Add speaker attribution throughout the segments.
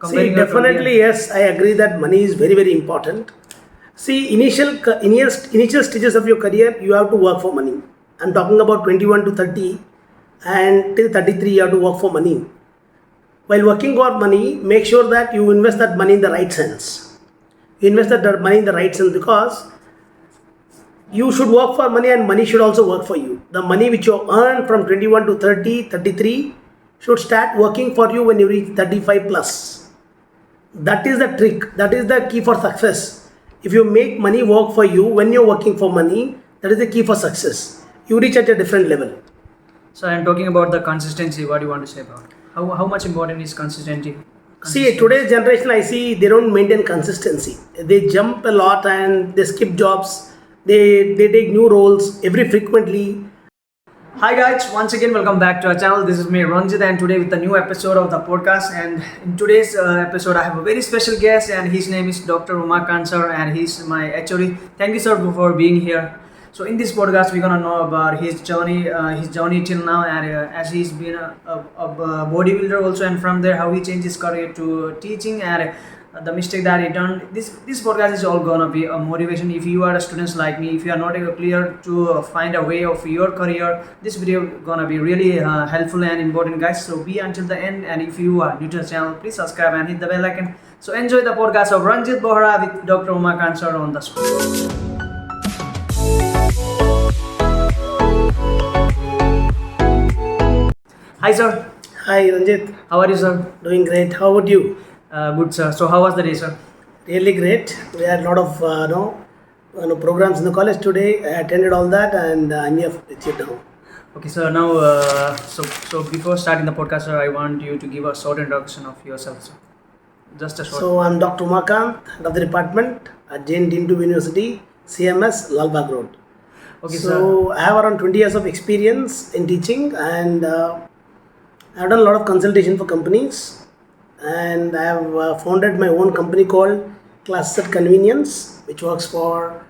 Speaker 1: See, definitely yes, I agree that money is very, very important. See, initial stages of your career, you have to work for money. I'm talking about 21 to 30, and till 33, you have to work for money. While working for money, make sure that you invest that money in the right sense. You invest that money in the right sense because you should work for money and money should also work for you. The money which you earn from 21 to 30, 33 should start working for you when you reach 35 plus. That is the trick. That is the key for success. If you make money work for you when you're working for money, that is the key for success. You reach at a different level.
Speaker 2: So I'm talking about the consistency. What do you want to say about it? How much important is consistency?
Speaker 1: See, today's generation, I see they don't maintain consistency. They jump a lot and they skip jobs. They take new roles every frequently.
Speaker 2: Hi guys, once again welcome back to our channel. This is me Ranjit and today with a new episode of the podcast, and in today's episode I have a very special guest and his name is Dr. Umakant sir and he's my HOD. Thank you sir for being here. So in this podcast we're gonna know about his journey till now, and as he's been a bodybuilder also, and from there how he changed his career to teaching and the mistake that he done. This podcast is all gonna be a motivation. If you are a student like me, if you are not clear to find a way of your career, this video gonna be really helpful and important, guys. So be until the end, and if you are new to the channel, please subscribe and hit the bell icon. So enjoy the podcast of Ranjit Bohra with Dr. Umakant sir on the spot. Hi sir.
Speaker 1: Hi Ranjit.
Speaker 2: How are you sir?
Speaker 1: Doing great. How about you?
Speaker 2: Good sir. So how was the day sir?
Speaker 1: Really great. We had a lot of programs in the college today. I attended all that and I'm here with you now.
Speaker 2: Okay sir. Now so before starting the podcast sir, I want you to give a short introduction of yourself sir. Just a short.
Speaker 1: So I'm Dr. Umakant, head of the department at Jain University, CMS Lalbagh Road.
Speaker 2: Okay
Speaker 1: so
Speaker 2: sir.
Speaker 1: I have around 20 years of experience in teaching, and I've done a lot of consultation for companies, and I have founded my own company called Classes at Convenience, which works for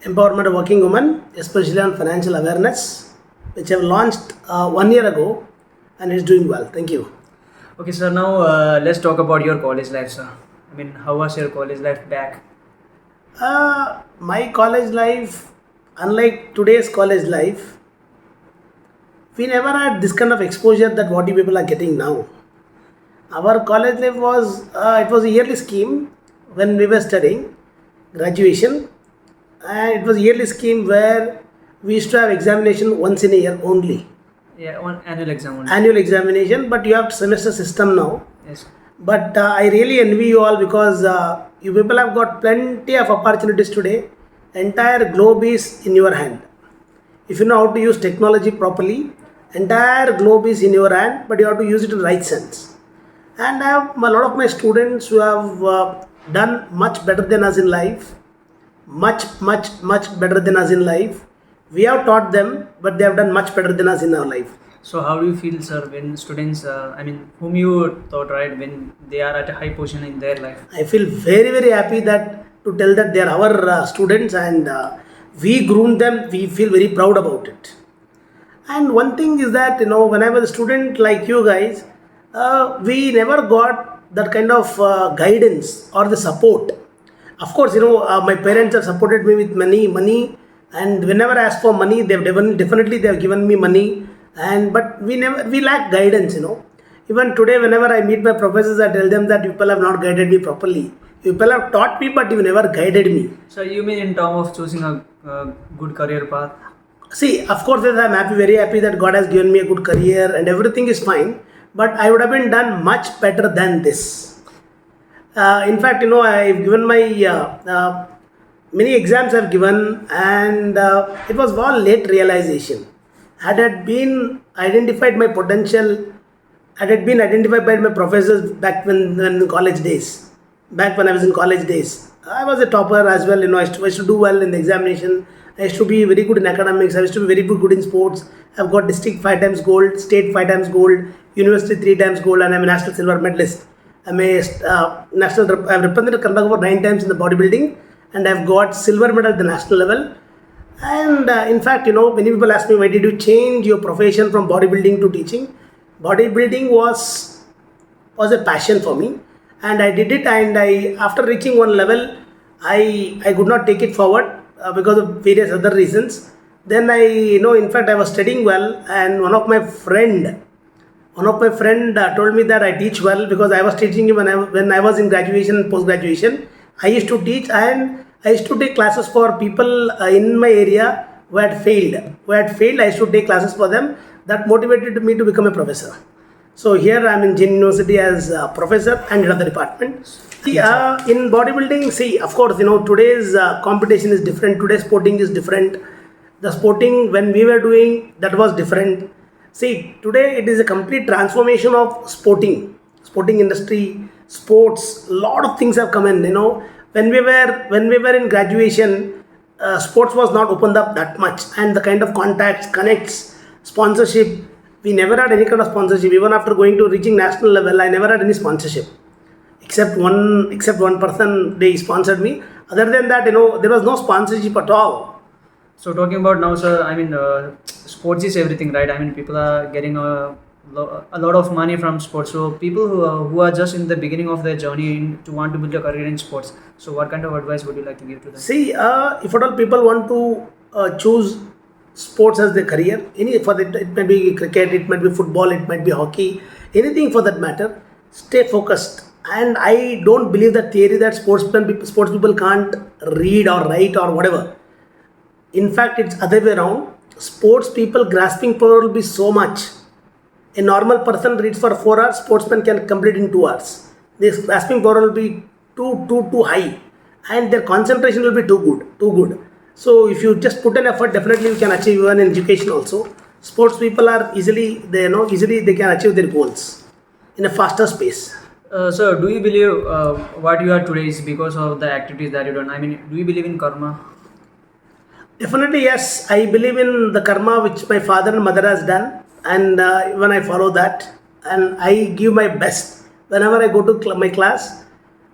Speaker 1: empowerment of working women, especially on financial awareness, which I've launched 1 year ago, and it's doing well. Thank you.
Speaker 2: Okay sir. Now let's talk about your college life sir. I mean, how was your college life back?
Speaker 1: My college life, unlike today's college life, we never had this kind of exposure that what you people are getting now. Our college life was, it was a yearly scheme when we were studying graduation, and it was a yearly scheme where we used to have examination once in a year only.
Speaker 2: Yeah, one annual exam only.
Speaker 1: Annual examination, but you have semester system now.
Speaker 2: Yes.
Speaker 1: But I really envy you all because you people have got plenty of opportunities today. Entire globe is in your hand. If you know how to use technology properly, entire globe is in your hand, but you have to use it in the right sense. And I have a lot of my students who have done much better than us in life. Much better than us in life. We have taught them, but they have done much better than us in our life.
Speaker 2: So how do you feel sir when students, whom you thought right when they are at a high position in their life?
Speaker 1: I feel very, very happy that to tell that they are our students, and we groomed them. We feel very proud about it. And one thing is that, when I was a student like you guys, we never got that kind of guidance or the support. Of course, my parents have supported me with money, and whenever I ask for money, they've definitely they have given me money. But we lack guidance. Even today, whenever I meet my professors, I tell them that you people have not guided me properly. You people have taught me, but you never guided me.
Speaker 2: So you mean in terms of choosing a good career path?
Speaker 1: See, of course, yes, I'm very happy that God has given me a good career and everything is fine. But I would have been done much better than this. In fact, I've given my many exams I've given, and it was all late realization. Had I been identified my potential, had it been identified by my professors back when college days, back when I was in college days, I was a topper as well. I used to do well in the examination. I used to be very good in academics. I used to be very good in sports. I've got district 5 times gold, state 5 times gold, university 3 times gold, and I'm a national silver medalist. I've represented Karnataka for 9 times in the bodybuilding, and I've got silver medal at the national level. And in fact, many people ask me, why did you change your profession from bodybuilding to teaching? Bodybuilding was a passion for me, and I did it. And I, after reaching one level, I could not take it forward because of various other reasons. Then in fact, I was studying well, and one of my friend told me that I teach well, because I was teaching him when I was in graduation and post graduation. I used to teach, and I used to take classes for people in my area who had failed. I used to take classes for them. That motivated me to become a professor. So here I am in Jain University as a professor and head of the department. See, in bodybuilding, see, of course, today's competition is different. Today's sporting is different. The sporting when we were doing, that was different. See, today it is a complete transformation of sporting industry, sports. A lot of things have come in. When we were in graduation, sports was not opened up that much, and the kind of contacts, connects, sponsorship. We never had any kind of sponsorship. Even after reaching national level, I never had any sponsorship, except one person. They sponsored me. Other than that, there was no sponsorship at all.
Speaker 2: So talking about now, sir, sports is everything, right? People are getting a lot of money from sports. So people who are just in the beginning of their journey to want to build a career in sports. So what kind of advice would you like to give to them?
Speaker 1: See, if at all people want to choose sports as their career, it might be cricket, it might be football, it might be hockey, anything for that matter, stay focused. And I don't believe that theory that sports people can't read or write or whatever. In fact, it's other way around. Sports people grasping power will be so much. A normal person reads for 4 hours, sportsman can complete in 2 hours. This grasping power will be too high, and their concentration will be too good. So if you just put an effort, definitely you can achieve even in education also. Sports people are easily they can achieve their goals in a faster space.
Speaker 2: Sir, do you believe what you are today is because of the activities that you done? Do you believe in karma?
Speaker 1: Definitely yes, I believe in the karma which my father and mother has done, and when I follow that, and I give my best. Whenever I go to my class,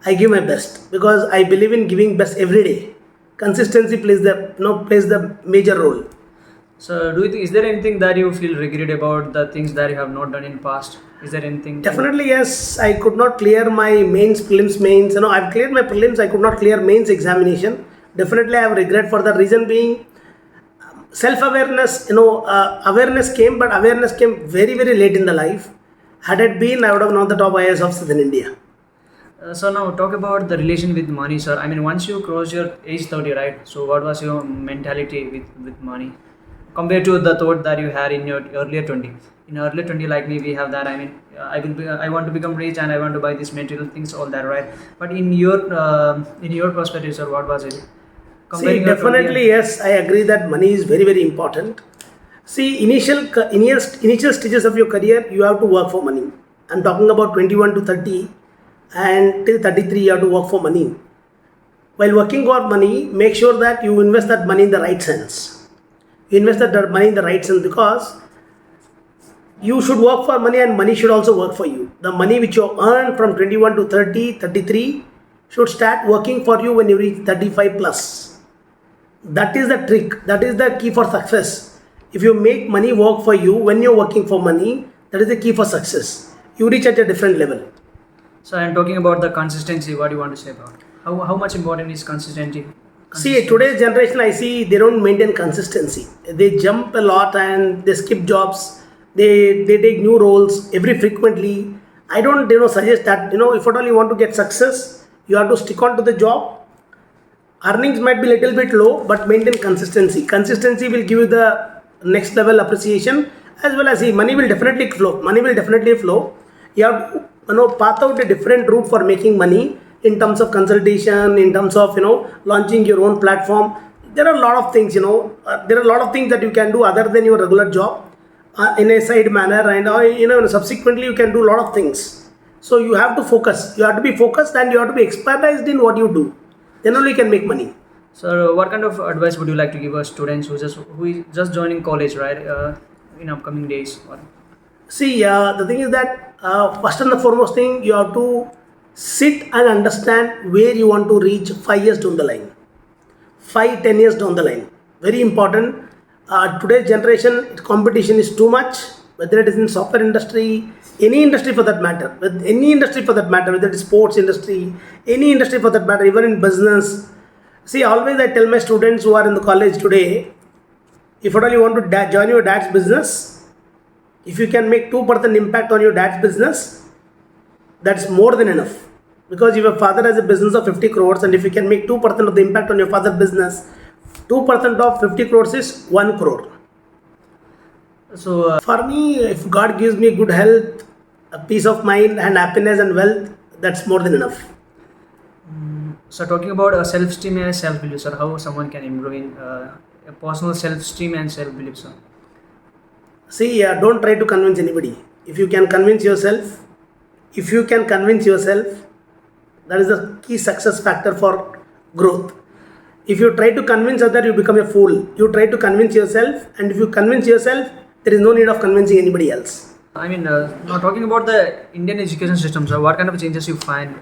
Speaker 1: I give my best, because I believe in giving best every day. Consistency plays the major role.
Speaker 2: So do you think, is there anything that you feel regret about the things that you have not done in past? Is there anything?
Speaker 1: Definitely yes, I could not clear my prelims mains. I've cleared my prelims, I could not clear mains examination. Definitely I have regret for the reason being self-awareness. Awareness came, but awareness came very, very late in the life. Had it been, I would have known the top IAS officers in India.
Speaker 2: So now talk about the relation with money, sir. Once you cross your age 30, right? So what was your mentality with money compared to the thought that you had in your earlier 20? In earlier 20, like me, we have that. I want to become rich and I want to buy these material things, all that, right? But in your perspective, sir, what was it?
Speaker 1: See, definitely yes, I agree that money is very, very important. See, initial stages of your career, you have to work for money. I'm talking about 21 to 30, and till 33 you have to work for money. While working for money, make sure that you invest that money in the right sense. You invest that money in the right sense, because you should work for money and money should also work for you. The money which you earn from 21 to 30, 33 should start working for you when you reach 35 plus. That is the trick. That is the key for success. If you make money work for you when you're working for money, that is the key for success. You reach at a different level.
Speaker 2: So I'm talking about the consistency. What do you want to say about? How much important is consistency?
Speaker 1: See, today's generation, I see they don't maintain consistency. They jump a lot and they skip jobs. They take new roles every frequently. I don't suggest that. If at all you want to get success, you have to stick on to the job. Earnings might be little bit low, but maintain consistency. Consistency will give you the next level appreciation, as well as money will definitely flow. You have to path out a different route for making money in terms of consultation, in terms of launching your own platform. There are a lot of things. There are a lot of things that you can do other than your regular job in a side manner, and subsequently you can do a lot of things. So you have to focus. You have to be focused, and you have to be expertized in what you do. Then only you can make money.
Speaker 2: So what kind of advice would you like to give us students who is just joining college, right, in upcoming days?
Speaker 1: See, the thing is that first and the foremost thing, you have to sit and understand where you want to reach 5 years down the line, 5-10 years down the line. Very important. Today's generation, competition is too much. whether it is in software industry, any industry for that matter, with any industry for that matter, whether it is sports industry, any industry for that matter, even in business. See, always I tell my students who are in the college today, if at all you want to join your dad's business, if you can make 2% impact on your dad's business, that's more than enough. Because if your father has a business of 50 crores and if you can make 2% of the impact on your father's business, 2% of 50 crores is 1 crore.
Speaker 2: So,
Speaker 1: For me, if God gives me good health, a peace of mind and happiness and wealth, that's more than enough.
Speaker 2: so talking about self-esteem and self-belief, sir, how someone can improve in a personal self-esteem and self-belief, sir?
Speaker 1: See, don't try to convince anybody. If you can convince yourself, that is the key success factor for growth. If you try to convince others, you become a fool. You try to convince yourself, and if you convince yourself, there is no need of convincing anybody else.
Speaker 2: I mean, now talking about the Indian education system, sir, what kind of changes you find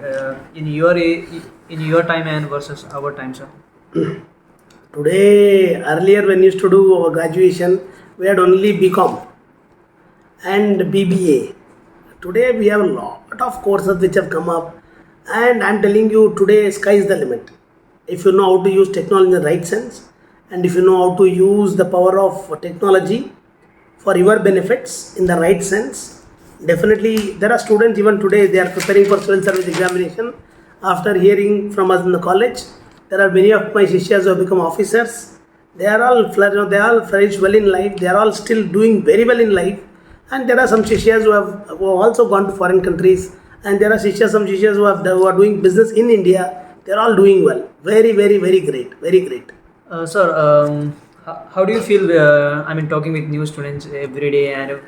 Speaker 2: in your time and versus our time, sir?
Speaker 1: Today, earlier when we used to do our graduation, we had only BCom and BBA. Today we have a lot of courses which have come up, and I'm telling you, today sky is the limit. If you know how to use technology in the right sense, and if you know how to use the power of technology for your benefits in the right sense, definitely there are students even today, they are preparing for civil service examination. After hearing from us in the college, there are many of my shishyas who have become officers. They are all flourished well in life. They are all still doing very well in life. And there are some shishyas who have also gone to foreign countries. And there are some shishyas who are doing business in India. They are all doing well. Very, very, very great. Very great.
Speaker 2: Sir, how do you feel? Talking with new students every day and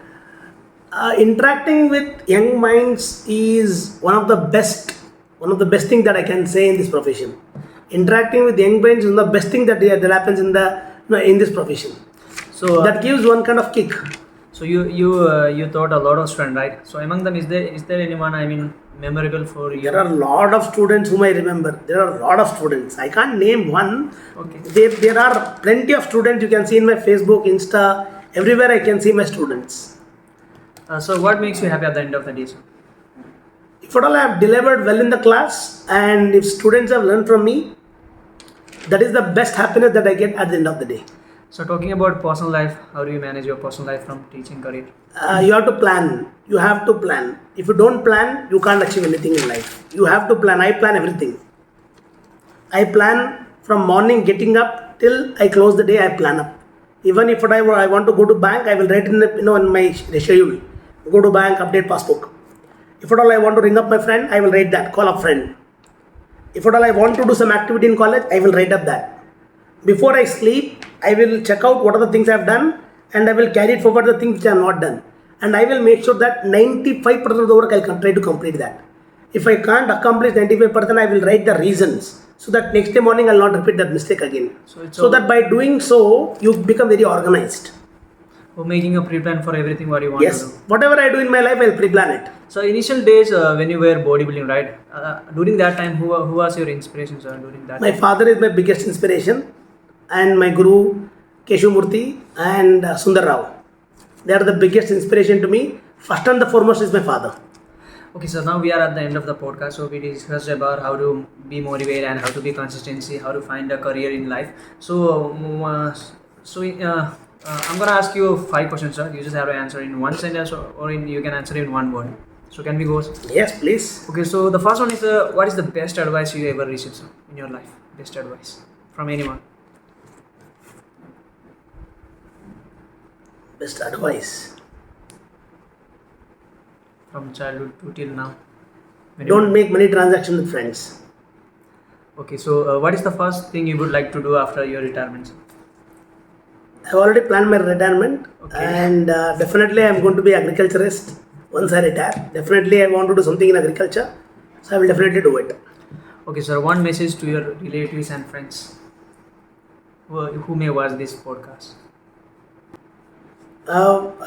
Speaker 1: Interacting with young minds is one of the best thing that I can say in this profession. Interacting with young minds is the best thing that happens in this profession.
Speaker 2: so
Speaker 1: That gives one kind of kick.
Speaker 2: so you taught a lot of students, right? So among them, is there anyone memorable for you?
Speaker 1: There are a lot of students whom I remember. There are a lot of students. I can't name one.
Speaker 2: Okay.
Speaker 1: There are plenty of students you can see in my Facebook, Insta, everywhere I can see my students.
Speaker 2: So what makes you happy at the end of the day, sir?
Speaker 1: If at all I have delivered well in the class and if students have learned from me, that is the best happiness that I get at the end of the day.
Speaker 2: So talking about personal life, how do you manage your personal life from teaching career?
Speaker 1: You have to plan. You have to plan. If you don't plan, you can't achieve anything in life. You have to plan. I plan everything. I plan from morning getting up till I close the day. I plan up. Even if I want to go to bank, I will write in my schedule. Go to bank, update passbook. If at all I want to ring up my friend, I will write that. Call up friend. If at all I want to do some activity in college, I will write up that. Before I sleep, I will check out what are the things I have done and I will carry it forward the things which I have not done. And I will make sure that 95% of the work I can try to complete that. If I can't accomplish 95%, I will write the reasons so that next day morning I will not repeat that mistake again. So that by doing so, you become very organized.
Speaker 2: For making a pre-plan for everything what you want
Speaker 1: Yes,
Speaker 2: to do.
Speaker 1: whatever I do in my life, I will pre-plan it.
Speaker 2: So initial days when you were bodybuilding, right? During that time, who was your inspiration, sir? During that
Speaker 1: My
Speaker 2: time?
Speaker 1: father is my biggest inspiration, and my guru Keshumurthy and Sundar Rao. They are the biggest inspiration to me. First and the foremost is my father.
Speaker 2: Okay, so now we are at the end of the podcast. So we discussed about how to be motivated and how to be consistency, how to find a career in life. So, I'm gonna ask you 5 questions, sir. You just have to answer in one sentence or you can answer in one word. So can we go?
Speaker 1: Yes, please.
Speaker 2: Okay, so the first one is what is the best advice you ever received, sir, in your life? Best advice from anyone?
Speaker 1: Best advice.
Speaker 2: From childhood to till now.
Speaker 1: Don't make money transaction with friends.
Speaker 2: Okay, so what is the first thing you would like to do after your retirement, sir?
Speaker 1: I've already planned my retirement, and definitely I'm going to be agriculturist once I retire. Definitely I want to do something in agriculture, so I will definitely do it.
Speaker 2: Okay, sir, one message to your relatives and friends who may watch this podcast.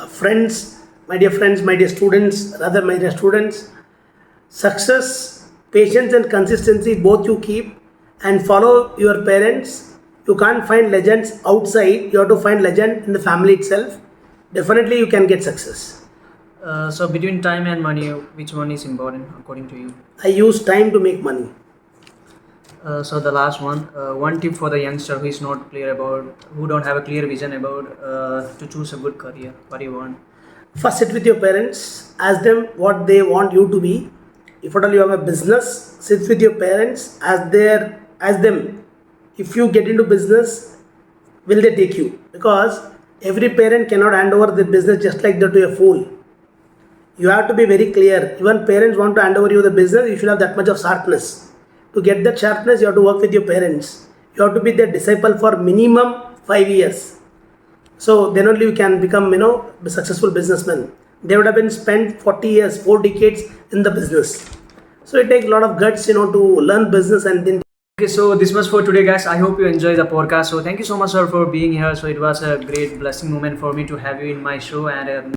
Speaker 1: Friends, my dear students, success, patience and consistency both you keep and follow your parents. You can't find legends outside, you have to find legend in the family itself. definitely you can get success.
Speaker 2: So between time and money, which one is important according to you?
Speaker 1: I use time to make money.
Speaker 2: So the last one tip for the youngster who is not clear about, who don't have a clear vision about to choose a good career. What do you want?
Speaker 1: First, sit with your parents, ask them what they want you to be. If at all you have a business, sit with your parents, ask them, if you get into business, will they take you? Because every parent cannot hand over the business just like that to a fool. You have to be very clear. Even parents want to hand over you the business, you should have that much of sharpness. To get that sharpness, you have to work with your parents. You have to be their disciple for minimum 5 years. So then only you can become, a successful businessman. They would have been spent 40 years, 4 decades in the business. So it takes a lot of guts, to learn business and then.
Speaker 2: Okay, so this was for today, guys. I hope you enjoyed the podcast. So thank you so much, sir, for being here. So it was a great blessing moment for me to have you in my show, and